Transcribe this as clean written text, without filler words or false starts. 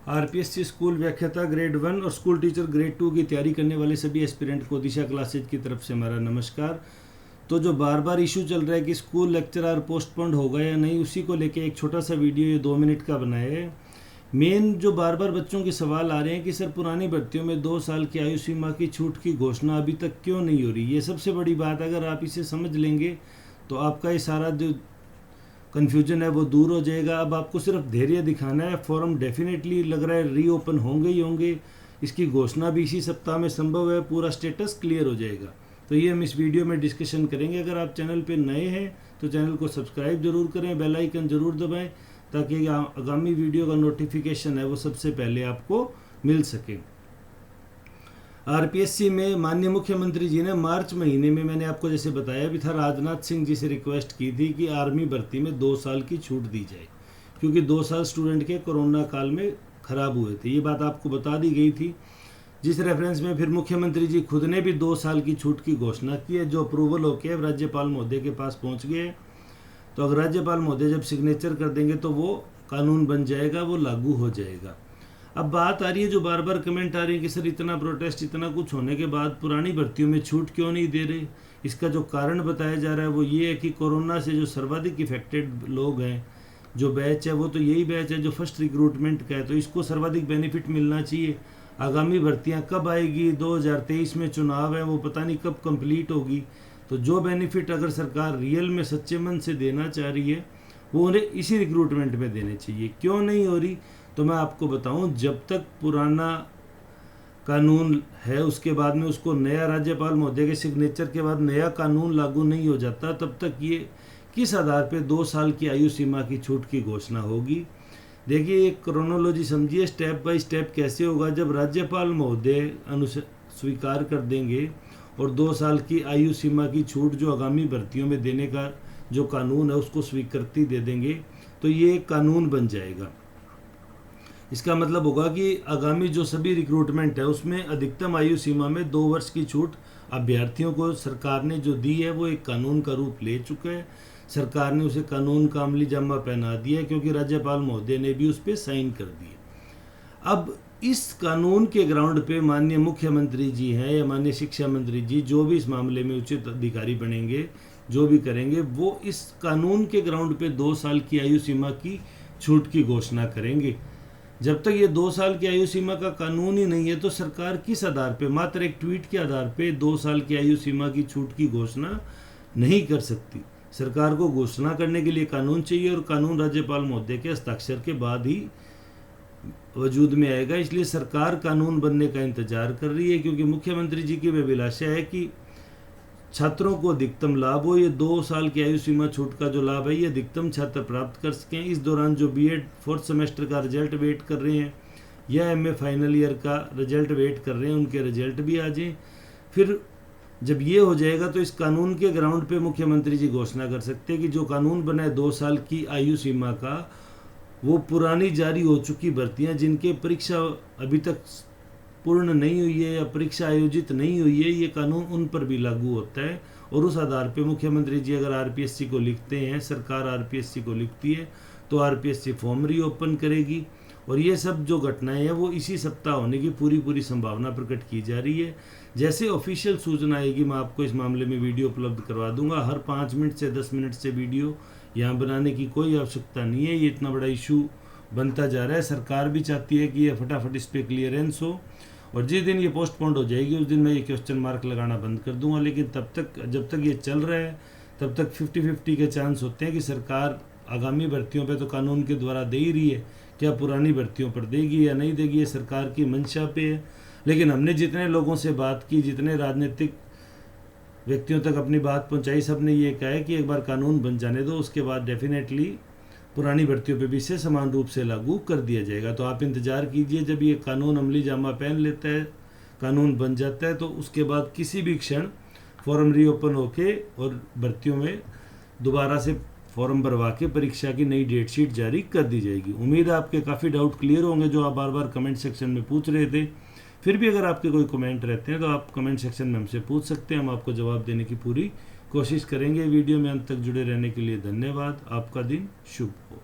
RPSC school व्याख्याता grade 1 और school teacher grade 2 की तैयारी करने वाले सभी एस्पिरेंट को दिशा क्लासेज की तरफ से हमारा नमस्कार। तो जो बार बार इशू चल रहा है कि स्कूल लेक्चरर पोस्टपोन्ड होगा या नहीं, उसी को लेके एक छोटा सा वीडियो ये 2 मिनट का बनाया है। मेन जो बार बार बच्चों के सवाल आ रहे हैं कि सर पुरानी भर्तियों में 2 साल की आयु सीमा की छूट की घोषणा अभी तक क्यों नहीं हो रही, ये सबसे बड़ी बात। अगर आप इसे समझ लेंगे तो आपका ये सारा जो कन्फ्यूजन है वो दूर हो जाएगा। अब आपको सिर्फ धैर्य दिखाना है। फॉर्म डेफिनेटली लग रहा है रीओपन होंगे ही होंगे, इसकी घोषणा भी इसी सप्ताह में संभव है, पूरा स्टेटस क्लियर हो जाएगा। तो ये हम इस वीडियो में डिस्कशन करेंगे। अगर आप चैनल पे नए हैं तो चैनल को सब्सक्राइब जरूर करें, बेल आइकन जरूर दबाएं ताकि आगामी वीडियो का नोटिफिकेशन है वो सबसे पहले आपको मिल सके। आरपीएससी में माननीय मुख्यमंत्री जी ने मार्च महीने में, मैंने आपको जैसे बताया भी था, राजनाथ सिंह जी से रिक्वेस्ट की थी कि आर्मी भर्ती में 2 साल की छूट दी जाए, क्योंकि 2 साल स्टूडेंट के कोरोना काल में खराब हुए थे। ये बात आपको बता दी गई थी, जिस रेफरेंस में फिर मुख्यमंत्री जी खुद ने भी 2 साल की छूट की घोषणा की है, जो अप्रूवल होकर राज्यपाल महोदय के पास पहुँच गए। तो अगर राज्यपाल महोदय जब सिग्नेचर कर देंगे तो वो कानून बन जाएगा, वो लागू हो जाएगा। अब बात आ रही है, जो बार बार कमेंट आ रही है कि सर इतना प्रोटेस्ट, इतना कुछ होने के बाद पुरानी भर्तियों में छूट क्यों नहीं दे रहे। इसका जो कारण बताया जा रहा है वो ये है कि कोरोना से जो सर्वाधिक इफेक्टेड लोग हैं, जो बैच है वो तो यही बैच है जो फर्स्ट रिक्रूटमेंट का है, तो इसको सर्वाधिक बेनिफिट मिलना चाहिए। आगामी भर्तियाँ कब आएगी, 2023 में चुनाव है, वो पता नहीं कब कंप्लीट होगी। तो जो बेनिफिट अगर सरकार रियल में सच्चे मन से देना चाह रही है वो उन्हें इसी रिक्रूटमेंट में देने चाहिए। क्यों नहीं हो रही, तो मैं आपको बताऊं, जब तक पुराना कानून है उसके बाद में उसको नया राज्यपाल महोदय के सिग्नेचर के बाद नया कानून लागू नहीं हो जाता, तब तक ये किस आधार पे 2 साल की आयु सीमा की छूट की घोषणा होगी। देखिए, एक क्रोनोलॉजी समझिए, स्टेप बाय स्टेप कैसे होगा। जब राज्यपाल महोदय स्वीकार कर देंगे और 2 साल की आयु सीमा की छूट जो आगामी भर्तियों में देने का जो कानून है उसको स्वीकृति दे देंगे, तो ये कानून बन जाएगा। इसका मतलब होगा कि आगामी जो सभी रिक्रूटमेंट है उसमें अधिकतम आयु सीमा में 2 वर्ष की छूट अभ्यर्थियों को सरकार ने जो दी है वो एक कानून का रूप ले चुका है। सरकार ने उसे कानून का अमली जामा पहना दिया है, क्योंकि राज्यपाल महोदय ने भी उस पर साइन कर दिए। अब इस कानून के ग्राउंड पे माननीय मुख्यमंत्री जी हैं या माननीय शिक्षा मंत्री जी, जो भी इस मामले में उचित अधिकारी बनेंगे, जो भी करेंगे, वो इस कानून के ग्राउंड पे 2 साल की आयु सीमा की छूट की घोषणा करेंगे। जब तक ये 2 साल की आयु सीमा का कानून ही नहीं है तो सरकार किस आधार पे, मात्र एक ट्वीट के आधार पे 2 साल की आयु सीमा की छूट की घोषणा नहीं कर सकती। सरकार को घोषणा करने के लिए कानून चाहिए और कानून राज्यपाल महोदय के हस्ताक्षर के बाद ही वजूद में आएगा। इसलिए सरकार कानून बनने का इंतजार कर रही है, क्योंकि मुख्यमंत्री जी की अभिलाषा है कि छात्रों को अधिकतम लाभ हो। ये 2 साल की आयु सीमा छूट का जो लाभ है ये अधिकतम छात्र प्राप्त कर सकें। इस दौरान जो बीएड 4th सेमेस्टर का रिजल्ट वेट कर रहे हैं या एमए फाइनल ईयर का रिजल्ट वेट कर रहे हैं, उनके रिजल्ट भी आ जाएं। फिर जब ये हो जाएगा तो इस कानून के ग्राउंड पे मुख्यमंत्री जी घोषणा कर सकते हैं कि जो कानून बना है 2 साल की आयु सीमा का, वो पुरानी जारी हो चुकी भर्तियाँ जिनके परीक्षा अभी तक पूर्ण नहीं हुई है या परीक्षा आयोजित नहीं हुई है, ये कानून उन पर भी लागू होता है। और उस आधार पे मुख्यमंत्री जी अगर आरपीएससी को लिखते हैं, सरकार आरपीएससी को लिखती है, तो आरपीएससी फॉर्म रीओपन करेगी। और ये सब जो घटनाएं हैं वो इसी सप्ताह होने की पूरी संभावना प्रकट की जा रही है। जैसे ऑफिशियल सूचना आएगी मैं आपको इस मामले में वीडियो उपलब्ध करवा दूंगा। हर 5 मिनट से 10 मिनट से वीडियो यहाँ बनाने की कोई आवश्यकता नहीं है। ये इतना बड़ा इशू बनता जा रहा है, सरकार भी चाहती है कि ये फटाफट इस पर क्लियरेंस हो, और जिस दिन ये पोस्टपोन्ड हो जाएगी उस दिन मैं ये क्वेश्चन मार्क लगाना बंद कर दूंगा। लेकिन तब तक, जब तक ये चल रहा है, तब तक 50-50 के चांस होते हैं कि सरकार आगामी भर्तियों पे तो कानून के द्वारा दे ही रही है, क्या पुरानी भर्तियों पर देगी या नहीं देगी, ये सरकार की मंशा पे है। लेकिन हमने जितने लोगों से बात की, जितने राजनीतिक व्यक्तियों तक अपनी बात पहुँचाई, सब ने ये कहा है कि एक बार कानून बन जाने दो, उसके बाद डेफिनेटली पुरानी भर्तियों पे भी इसे समान रूप से लागू कर दिया जाएगा। तो आप इंतज़ार कीजिए, जब ये कानून अमली जामा पहन लेता है, कानून बन जाता है, तो उसके बाद किसी भी क्षण फॉर्म रीओपन होके और भर्तियों में दोबारा से फॉर्म भरवा के परीक्षा की नई डेट शीट जारी कर दी जाएगी। उम्मीद है आपके काफ़ी डाउट क्लियर होंगे जो आप बार बार कमेंट सेक्शन में पूछ रहे थे। फिर भी अगर आपके कोई कमेंट रहते हैं तो आप कमेंट सेक्शन में हमसे पूछ सकते हैं, हम आपको जवाब देने की पूरी कोशिश करेंगे। वीडियो में अंत तक जुड़े रहने के लिए धन्यवाद। आपका दिन शुभ हो।